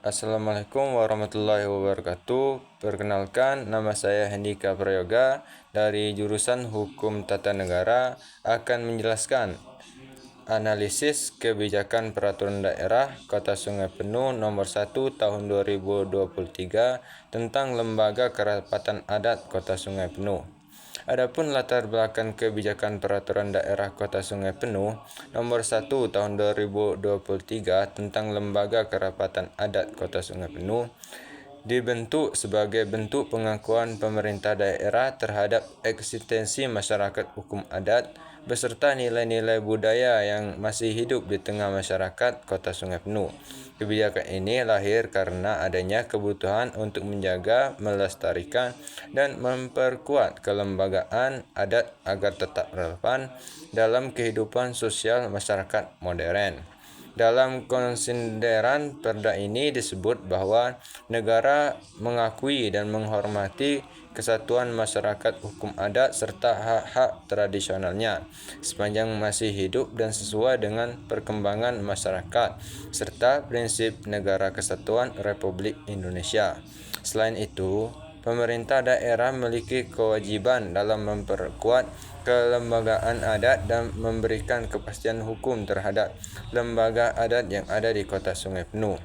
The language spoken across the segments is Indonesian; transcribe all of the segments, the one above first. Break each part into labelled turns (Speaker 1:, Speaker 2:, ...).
Speaker 1: Assalamualaikum warahmatullahi wabarakatuh. Perkenalkan, nama saya Hendika Prayoga dari jurusan Hukum Tata Negara akan menjelaskan analisis kebijakan peraturan daerah Kota Sungai Penuh nomor 1 tahun 2023 tentang Lembaga Kerapatan Adat Kota Sungai Penuh. Adapun latar belakang kebijakan peraturan daerah Kota Sungai Penuh nomor 1 tahun 2023 tentang Lembaga Kerapatan Adat Kota Sungai Penuh dibentuk sebagai bentuk pengakuan pemerintah daerah terhadap eksistensi masyarakat hukum adat beserta nilai-nilai budaya yang masih hidup di tengah masyarakat Kota Sungai Penuh. Kebijakan ini lahir karena adanya kebutuhan untuk menjaga, melestarikan, dan memperkuat kelembagaan adat agar tetap relevan dalam kehidupan sosial masyarakat modern. Dalam konsideran perda ini disebut bahwa negara mengakui dan menghormati kesatuan masyarakat hukum adat serta hak-hak tradisionalnya sepanjang masih hidup dan sesuai dengan perkembangan masyarakat serta prinsip negara kesatuan Republik Indonesia. Selain itu, pemerintah daerah memiliki kewajiban dalam memperkuat kelembagaan adat dan memberikan kepastian hukum terhadap lembaga adat yang ada di Kota Sungai Penuh.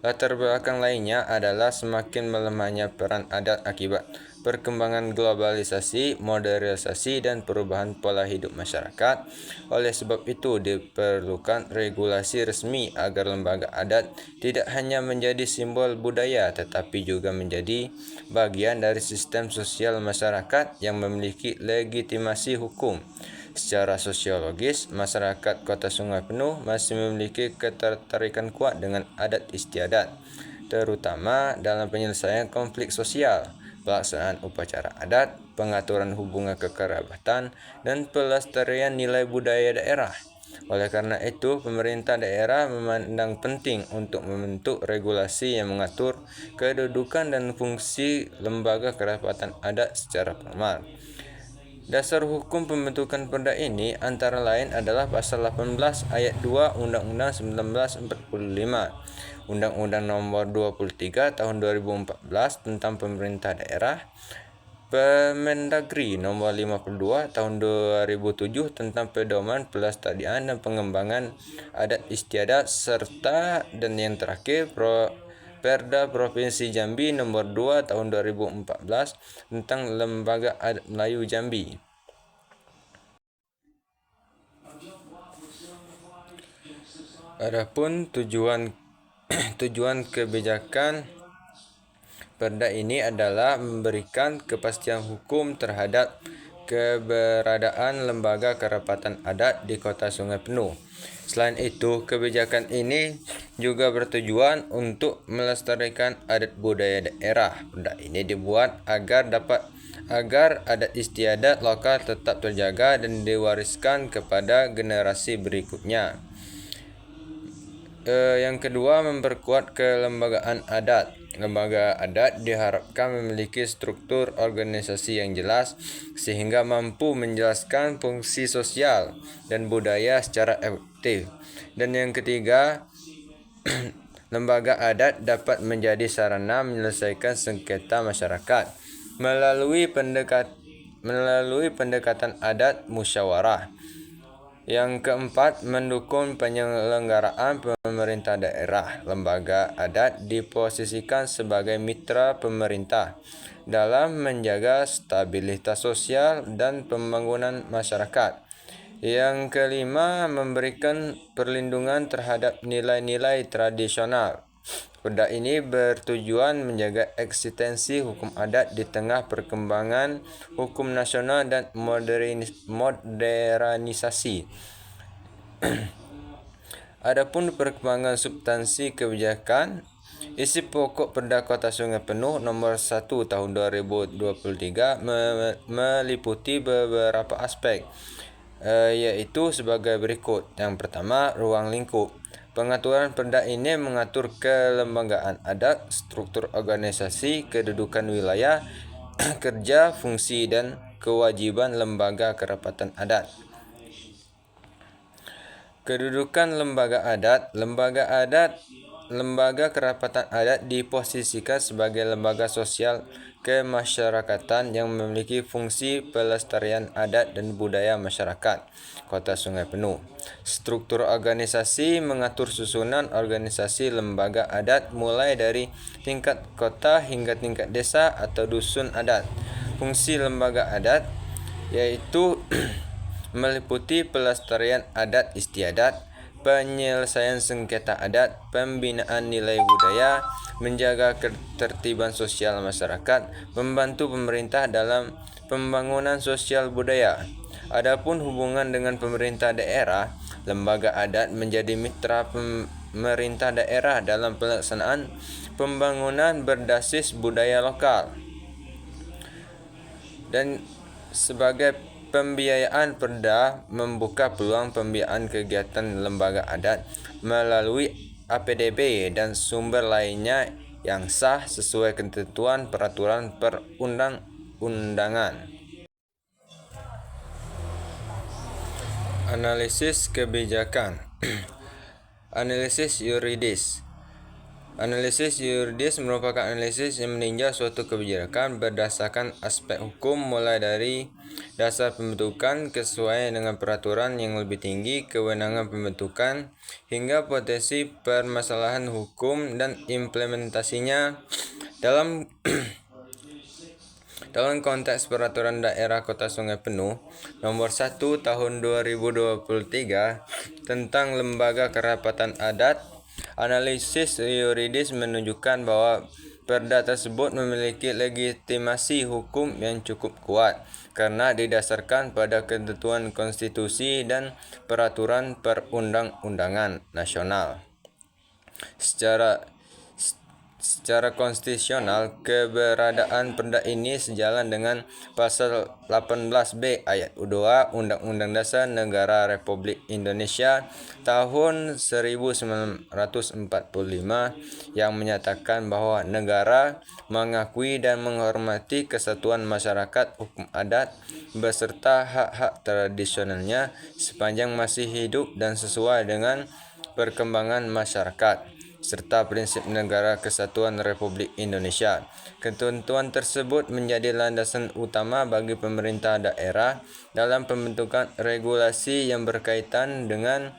Speaker 1: Latar belakang lainnya adalah semakin melemahnya peran adat akibat perkembangan globalisasi, modernisasi, dan perubahan pola hidup masyarakat. Oleh sebab itu, diperlukan regulasi resmi agar lembaga adat tidak hanya menjadi simbol budaya, tetapi juga menjadi bagian dari sistem sosial masyarakat yang memiliki legitimasi hukum. Secara sosiologis, masyarakat Kota Sungai Penuh masih memiliki ketertarikan kuat dengan adat istiadat, terutama dalam penyelesaian konflik sosial, pelaksanaan upacara adat, pengaturan hubungan kekerabatan, dan pelestarian nilai budaya daerah. Oleh karena itu, pemerintah daerah memandang penting untuk membentuk regulasi yang mengatur kedudukan dan fungsi lembaga kerapatan adat secara formal. Dasar hukum pembentukan perda ini antara lain adalah Pasal 18 Ayat 2 Undang-Undang 1945, Undang-Undang Nomor 23 Tahun 2014 tentang Pemerintah Daerah, Permendagri Nomor 52 Tahun 2007 tentang Pedoman Pelestarian dan Pengembangan Adat Istiadat, serta dan yang terakhir Perda Provinsi Jambi Nomor 2 Tahun 2014 tentang Lembaga Adat Melayu Jambi. Adapun tujuan kebijakan perda ini adalah memberikan kepastian hukum terhadap keberadaan lembaga kerapatan adat di Kota Sungai Penuh. Selain itu, kebijakan ini juga bertujuan untuk melestarikan adat budaya daerah. Perda ini dibuat agar adat istiadat lokal tetap terjaga dan diwariskan kepada generasi berikutnya. Yang kedua, memperkuat kelembagaan adat. Lembaga adat diharapkan memiliki struktur organisasi yang jelas sehingga mampu menjelaskan fungsi sosial dan budaya secara efektif. Dan yang ketiga, lembaga adat dapat menjadi sarana menyelesaikan sengketa masyarakat melalui pendekatan adat musyawarah. Yang keempat, mendukung penyelenggaraan pemerintah daerah. Lembaga adat diposisikan sebagai mitra pemerintah dalam menjaga stabilitas sosial dan pembangunan masyarakat. Yang kelima, memberikan perlindungan terhadap nilai-nilai tradisional. Perda ini bertujuan menjaga eksistensi hukum adat di tengah perkembangan hukum nasional dan modernisasi. Adapun perkembangan substansi kebijakan, isi pokok Perda Kota Sungai Penuh nomor 1 tahun 2023 meliputi beberapa aspek, yaitu sebagai berikut. Yang pertama, ruang lingkup. Pengaturan perda ini mengatur kelembagaan adat, struktur organisasi, kedudukan wilayah, kerja, fungsi, dan kewajiban lembaga kerapatan adat. Kedudukan lembaga adat. Lembaga kerapatan adat diposisikan sebagai lembaga sosial kemasyarakatan yang memiliki fungsi pelestarian adat dan budaya masyarakat Kota Sungai Penuh. Struktur organisasi mengatur susunan organisasi lembaga adat mulai dari tingkat kota hingga tingkat desa atau dusun adat. Fungsi lembaga adat yaitu meliputi pelestarian adat istiadat, penyelesaian sengketa adat, pembinaan nilai budaya, menjaga ketertiban sosial masyarakat, membantu pemerintah dalam pembangunan sosial budaya. Adapun hubungan dengan pemerintah daerah, lembaga adat menjadi mitra pemerintah daerah dalam pelaksanaan pembangunan berbasis budaya lokal. Dan sebagai pembiayaan, Perda membuka peluang pembiayaan kegiatan lembaga adat melalui APDB dan sumber lainnya yang sah sesuai ketentuan peraturan perundang-undangan. Analisis kebijakan. Analisis yuridis. Analisis yuridis merupakan analisis yang meninjau suatu kebijakan berdasarkan aspek hukum, mulai dari dasar pembentukan, kesesuaian dengan peraturan yang lebih tinggi, kewenangan pembentukan, hingga potensi permasalahan hukum dan implementasinya. Dalam konteks Peraturan Daerah Kota Sungai Penuh Nomor 1 Tahun 2023 tentang Lembaga Kerapatan Adat, analisis yuridis menunjukkan bahwa Perda tersebut memiliki legitimasi hukum yang cukup kuat karena didasarkan pada ketentuan konstitusi dan peraturan perundang-undangan nasional. Secara konstitusional, keberadaan Perda ini sejalan dengan Pasal 18B Ayat 2 Undang-Undang Dasar Negara Republik Indonesia tahun 1945 yang menyatakan bahwa negara mengakui dan menghormati kesatuan masyarakat hukum adat beserta hak-hak tradisionalnya sepanjang masih hidup dan sesuai dengan perkembangan masyarakat, serta prinsip Negara Kesatuan Republik Indonesia. Ketentuan tersebut menjadi landasan utama bagi pemerintah daerah dalam pembentukan regulasi yang berkaitan dengan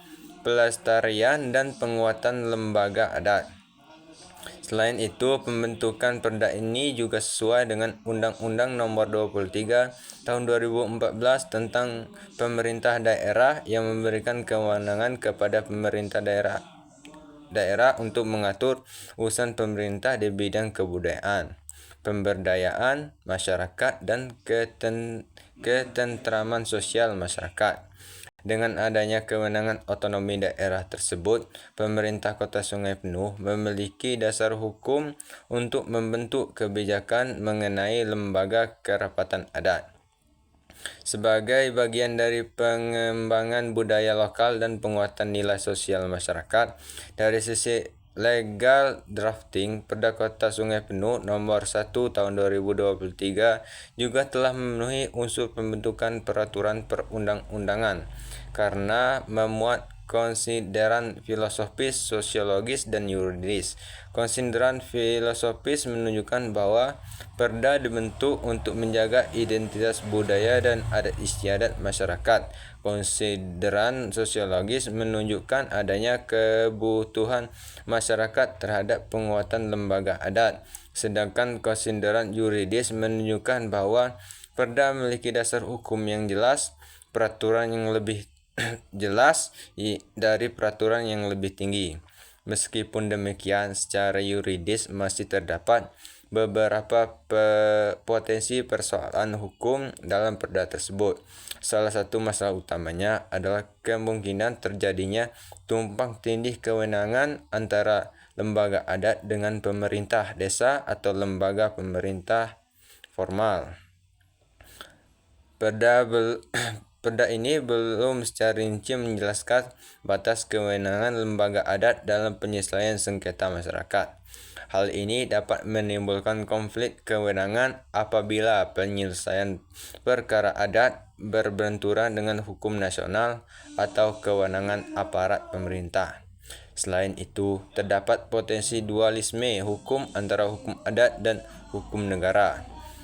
Speaker 1: pelestarian dan penguatan lembaga adat. Selain itu, pembentukan Perda ini juga sesuai dengan Undang-Undang Nomor 23 Tahun 2014 tentang Pemerintah Daerah yang memberikan kewenangan kepada pemerintah daerah untuk mengatur urusan pemerintah di bidang kebudayaan, pemberdayaan masyarakat, dan ketentraman sosial masyarakat. Dengan adanya kewenangan otonomi daerah tersebut, pemerintah Kota Sungai Penuh memiliki dasar hukum untuk membentuk kebijakan mengenai lembaga kerapatan adat. Sebagai bagian dari pengembangan budaya lokal dan penguatan nilai sosial masyarakat, dari sisi legal drafting, Perda Kota Sungai Penuh Nomor 1 Tahun 2023 juga telah memenuhi unsur pembentukan peraturan perundang-undangan karena memuat konsideran filosofis, sosiologis, dan yuridis. Konsideran filosofis menunjukkan bahwa Perda dibentuk untuk menjaga identitas budaya dan adat istiadat masyarakat. Konsideran sosiologis menunjukkan adanya kebutuhan masyarakat terhadap penguatan lembaga adat. Sedangkan konsideran yuridis menunjukkan bahwa Perda memiliki dasar hukum yang jelas, peraturan yang lebih jelas dari peraturan yang lebih tinggi. Meskipun demikian, secara yuridis masih terdapat beberapa potensi persoalan hukum dalam Perda tersebut. Salah satu masalah utamanya adalah kemungkinan terjadinya tumpang tindih kewenangan antara lembaga adat dengan pemerintah desa atau lembaga pemerintah formal. Perda ini belum secara rinci menjelaskan batas kewenangan lembaga adat dalam penyelesaian sengketa masyarakat. Hal ini dapat menimbulkan konflik kewenangan apabila penyelesaian perkara adat berbenturan dengan hukum nasional atau kewenangan aparat pemerintah. Selain itu, terdapat potensi dualisme hukum antara hukum adat dan hukum negara.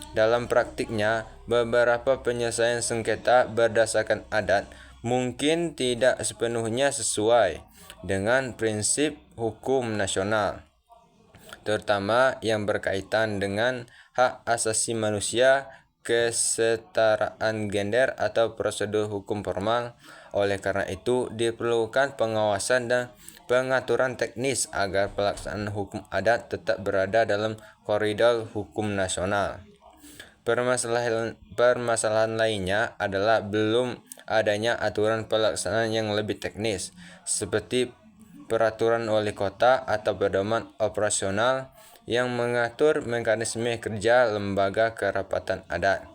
Speaker 1: Dalam praktiknya, beberapa penyelesaian sengketa berdasarkan adat mungkin tidak sepenuhnya sesuai dengan prinsip hukum nasional, terutama yang berkaitan dengan hak asasi manusia, kesetaraan gender, atau prosedur hukum formal. Oleh karena itu, diperlukan pengawasan dan pengaturan teknis agar pelaksanaan hukum adat tetap berada dalam koridor hukum nasional. Permasalahan lainnya adalah belum adanya aturan pelaksanaan yang lebih teknis, seperti peraturan wali kota atau pedoman operasional yang mengatur mekanisme kerja lembaga kerapatan adat.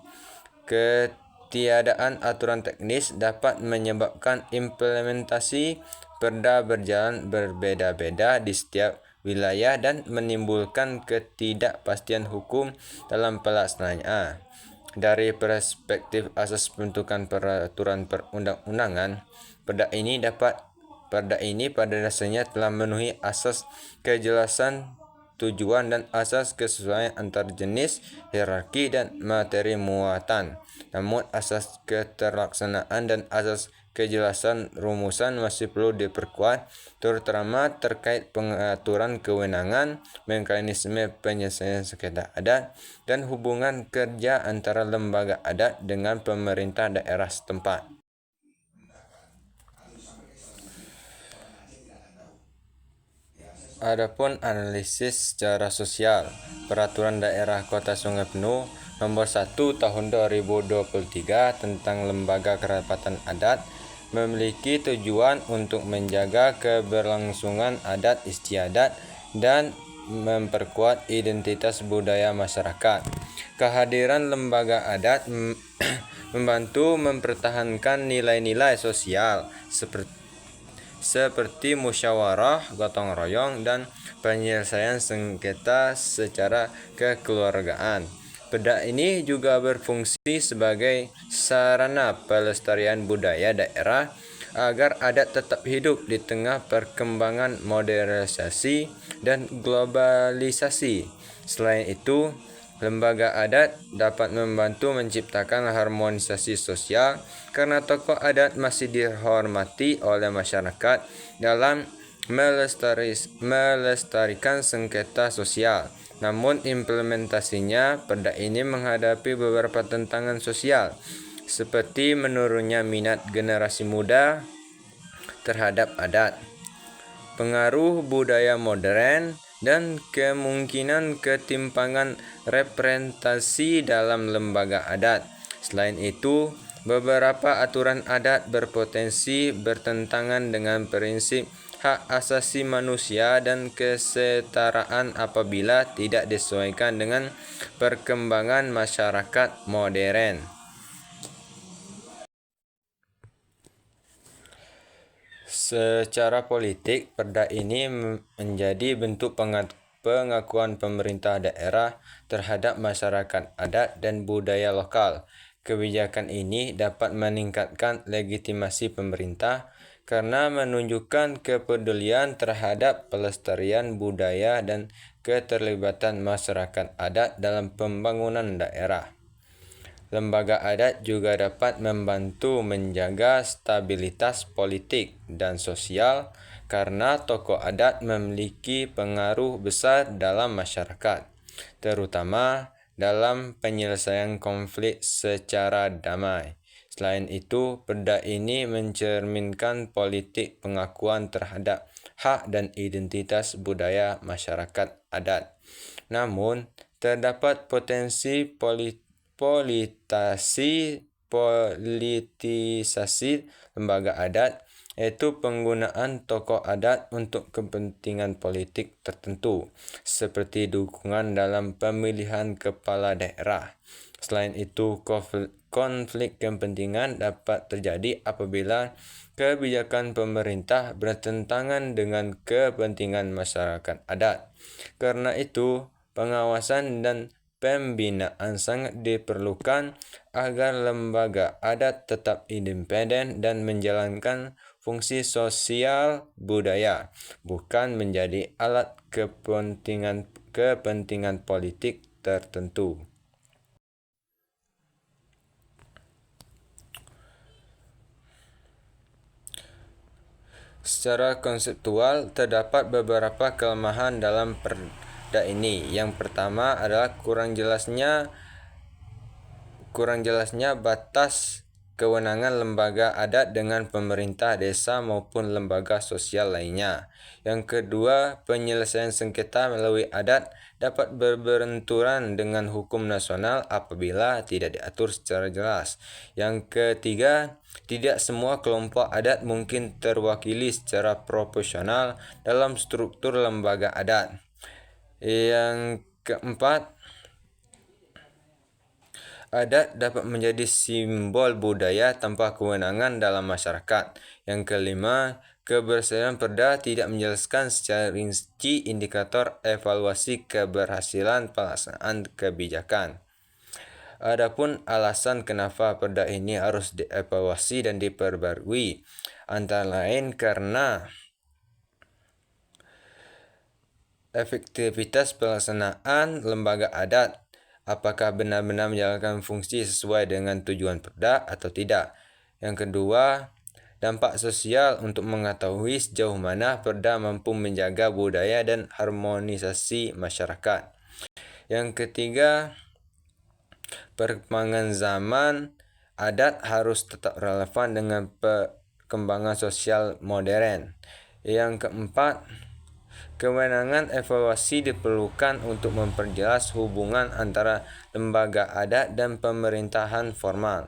Speaker 1: Ketiadaan aturan teknis dapat menyebabkan implementasi perda berjalan berbeda-beda di setiap wilayah dan menimbulkan ketidakpastian hukum dalam pelaksanaannya. Dari perspektif asas pembentukan peraturan perundang-undangan, perda ini pada dasarnya telah memenuhi asas kejelasan tujuan dan asas kesesuaian antar jenis, hierarki, dan materi muatan. Namun asas keterlaksanaan dan asas kejelasan rumusan masih perlu diperkuat, terutama terkait pengaturan kewenangan, mekanisme penyelesaian sengketa adat, dan hubungan kerja antara lembaga adat dengan pemerintah daerah setempat. Adapun analisis secara sosial, Peraturan Daerah Kota Sungai Penuh Nomor 1 Tahun 2023 tentang Lembaga Kerapatan Adat memiliki tujuan untuk menjaga keberlangsungan adat istiadat dan memperkuat identitas budaya masyarakat. Kehadiran lembaga adat membantu mempertahankan nilai-nilai sosial seperti musyawarah, gotong royong, dan penyelesaian sengketa secara kekeluargaan. Perda ini juga berfungsi sebagai sarana pelestarian budaya daerah agar adat tetap hidup di tengah perkembangan modernisasi dan globalisasi. Selain itu, lembaga adat dapat membantu menciptakan harmonisasi sosial karena tokoh adat masih dihormati oleh masyarakat dalam melestarikan sengketa sosial. Namun implementasinya, perda ini menghadapi beberapa tantangan sosial, seperti menurunnya minat generasi muda terhadap adat, pengaruh budaya modern, dan kemungkinan ketimpangan representasi dalam lembaga adat. Selain itu, beberapa aturan adat berpotensi bertentangan dengan prinsip hak asasi manusia dan kesetaraan apabila tidak disesuaikan dengan perkembangan masyarakat modern. Secara politik, perda ini menjadi bentuk pengakuan pemerintah daerah terhadap masyarakat adat dan budaya lokal. Kebijakan ini dapat meningkatkan legitimasi pemerintah karena menunjukkan kepedulian terhadap pelestarian budaya dan keterlibatan masyarakat adat dalam pembangunan daerah. Lembaga adat juga dapat membantu menjaga stabilitas politik dan sosial karena tokoh adat memiliki pengaruh besar dalam masyarakat, terutama dalam penyelesaian konflik secara damai. Selain itu, perda ini mencerminkan politik pengakuan terhadap hak dan identitas budaya masyarakat adat. Namun, terdapat potensi politisasi lembaga adat yaitu penggunaan tokoh adat untuk kepentingan politik tertentu, seperti dukungan dalam pemilihan kepala daerah. Selain itu, konflik kepentingan dapat terjadi apabila kebijakan pemerintah bertentangan dengan kepentingan masyarakat adat. Karena itu, pengawasan dan pembinaan sangat diperlukan agar lembaga adat tetap independen dan menjalankan fungsi sosial budaya, bukan menjadi alat kepentingan politik tertentu. Secara konseptual, terdapat beberapa kelemahan dalam perda ini. Yang pertama adalah kurang jelasnya batas kewenangan lembaga adat dengan pemerintah desa maupun lembaga sosial lainnya. Yang kedua, penyelesaian sengketa melalui adat dapat berbenturan dengan hukum nasional apabila tidak diatur secara jelas. Yang ketiga, tidak semua kelompok adat mungkin terwakili secara proporsional dalam struktur lembaga adat. Yang keempat, adat dapat menjadi simbol budaya tanpa kewenangan dalam masyarakat. Yang kelima, keberhasilan perda tidak menjelaskan secara rinci indikator evaluasi keberhasilan pelaksanaan kebijakan. Adapun alasan kenapa perda ini harus dievaluasi dan diperbarui, antara lain karena efektivitas pelaksanaan lembaga adat, apakah benar-benar menjalankan fungsi sesuai dengan tujuan perda atau tidak. Yang kedua, dampak sosial untuk mengetahui sejauh mana perda mampu menjaga budaya dan harmonisasi masyarakat. Yang ketiga, perkembangan zaman, adat harus tetap relevan dengan perkembangan sosial modern. Yang keempat, kewenangan evaluasi diperlukan untuk memperjelas hubungan antara lembaga adat dan pemerintahan formal.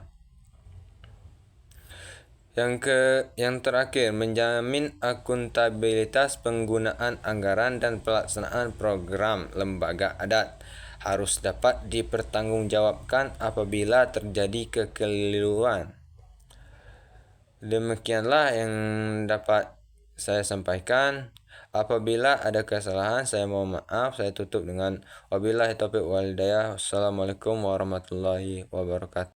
Speaker 1: Yang terakhir, menjamin akuntabilitas penggunaan anggaran dan pelaksanaan program lembaga adat harus dapat dipertanggungjawabkan apabila terjadi kekeliruan. Demikianlah yang dapat saya sampaikan. Apabila ada kesalahan, saya mohon maaf. Saya tutup dengan wabillahi taufiq wal hidayah. Wassalamualaikum warahmatullahi wabarakatuh.